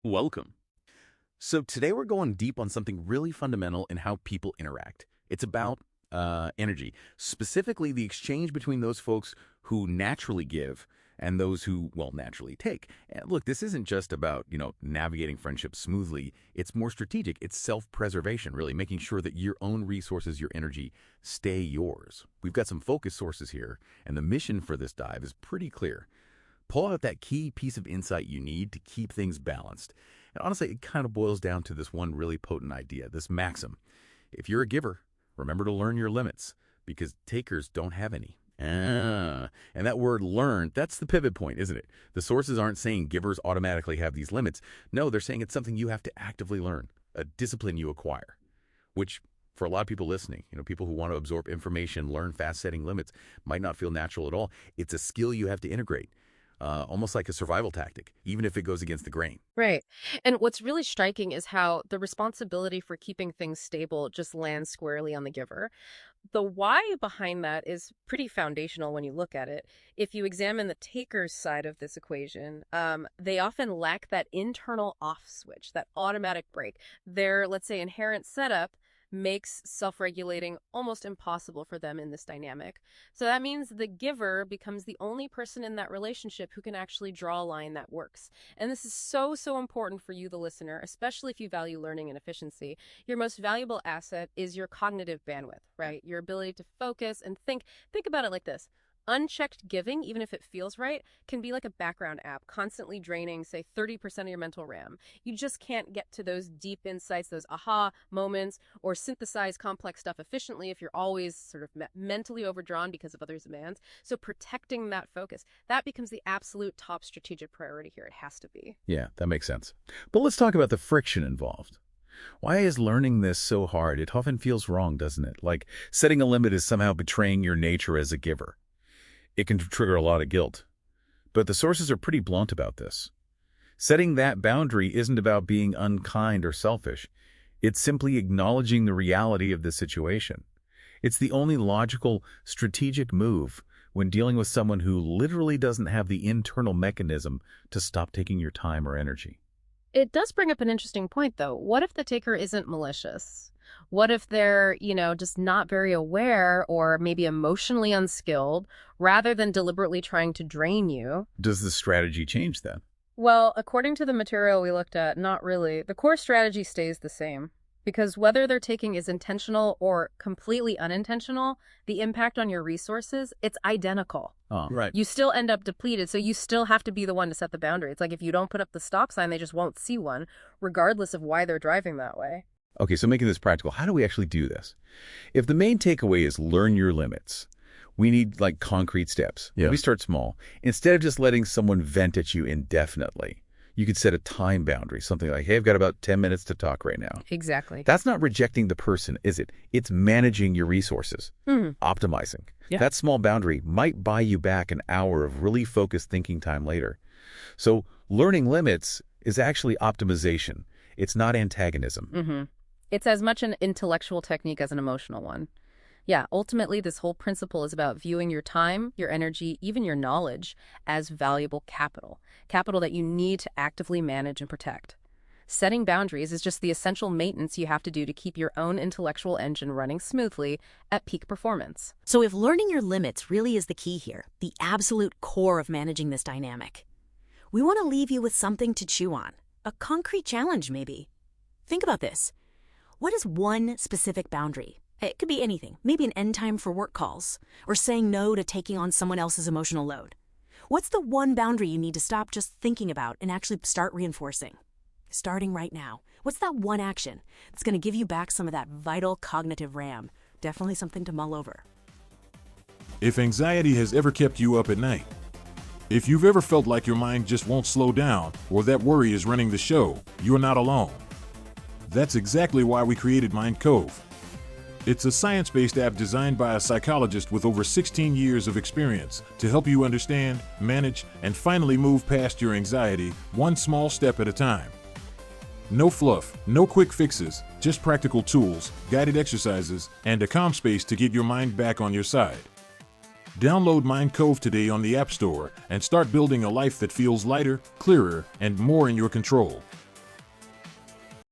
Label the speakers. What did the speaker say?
Speaker 1: Welcome. So today we're going deep on something really fundamental in how people interact. It's about energy, specifically the exchange between those folks who naturally give and those who, well, naturally take. And look, this isn't just about, navigating friendships smoothly. It's more strategic. It's self-preservation, really, making sure that your own resources, your energy, stay yours. We've got some focus sources here, and the mission for this dive is pretty clear. Pull out that key piece of insight you need to keep things balanced. And honestly, it kind of boils down to this one really potent idea, this maxim. If you're a giver, remember to learn your limits, because takers don't have any. And that word learn, that's the pivot point, isn't it? The sources aren't saying givers automatically have these limits. No, they're saying it's something you have to actively learn, a discipline you acquire, which for a lot of people listening, people who want to absorb information, learn fast setting limits, might not feel natural at all. It's a skill you have to integrate. Almost like a survival tactic, even if it goes against the grain.
Speaker 2: Right. And what's really striking is how the responsibility for keeping things stable just lands squarely on the giver. The why behind that is pretty foundational when you look at it. If you examine the taker's side of this equation, they often lack that internal off switch, that automatic brake. Their, let's say, inherent setup makes self-regulating almost impossible for them in this dynamic. So that means the giver becomes the only person in that relationship who can actually draw a line that works. And this is so, so important for you, the listener, especially if you value learning and efficiency. Your most valuable asset is your cognitive bandwidth, right? Your ability to focus and think. Think about it like this. Unchecked giving, even if it feels right, can be like a background app, constantly draining, say, 30% of your mental RAM. You just can't get to those deep insights, those aha moments, or synthesize complex stuff efficiently if you're always sort of mentally overdrawn because of others' demands. So protecting that focus, that becomes the absolute top strategic priority here. It has to be.
Speaker 1: Yeah, that makes sense. But let's talk about the friction involved. Why is learning this so hard? It often feels wrong, doesn't it? Like setting a limit is somehow betraying your nature as a giver. It can trigger a lot of guilt. But the sources are pretty blunt about this. Setting that boundary isn't about being unkind or selfish. It's simply acknowledging the reality of the situation. It's the only logical, strategic move when dealing with someone who literally doesn't have the internal mechanism to stop taking your time or energy.
Speaker 2: It does bring up an interesting point, though. What if the taker isn't malicious? What if they're, just not very aware or maybe emotionally unskilled rather than deliberately trying to drain you?
Speaker 1: Does the strategy change then?
Speaker 2: Well, according to the material we looked at, not really. The core strategy stays the same. Because whether their taking is intentional or completely unintentional, the impact on your resources, it's identical.
Speaker 1: Oh, right.
Speaker 2: You still end up depleted, so you still have to be the one to set the boundary. It's like if you don't put up the stop sign, they just won't see one, regardless of why they're driving that way.
Speaker 1: Okay, so making this practical, how do we actually do this? If the main takeaway is learn your limits, we need like concrete steps.
Speaker 3: Yeah.
Speaker 1: We start small. Instead of just letting someone vent at you indefinitely, you could set a time boundary, something like, hey, I've got about 10 minutes to talk right now.
Speaker 2: Exactly.
Speaker 1: That's not rejecting the person, is it? It's managing your resources, optimizing.
Speaker 2: Yeah.
Speaker 1: That small boundary might buy you back an hour of really focused thinking time later. So learning limits is actually optimization. It's not antagonism.
Speaker 2: It's as much an intellectual technique as an emotional one. Yeah, ultimately, this whole principle is about viewing your time, your energy, even your knowledge as valuable capital. Capital that you need to actively manage and protect. Setting boundaries is just the essential maintenance you have to do to keep your own intellectual engine running smoothly at peak performance.
Speaker 4: So if learning your limits really is the key here, the absolute core of managing this dynamic, we want to leave you with something to chew on. A concrete challenge, maybe. Think about this. What is one specific boundary? It could be anything, maybe an end time for work calls, or saying no to taking on someone else's emotional load. What's the one boundary you need to stop just thinking about and actually start reinforcing? Starting right now. What's that one action that's going to give you back some of that vital cognitive RAM? Definitely something to mull over.
Speaker 3: If anxiety has ever kept you up at night, if you've ever felt like your mind just won't slow down or that worry is running the show, you're not alone. That's exactly why we created Mind Cove. It's a science-based app designed by a psychologist with over 16 years of experience to help you understand, manage, and finally move past your anxiety one small step at a time. No fluff, no quick fixes, just practical tools, guided exercises, and a calm space to get your mind back on your side. Download Mind Cove today on the App Store and start building a life that feels lighter, clearer, and more in your control.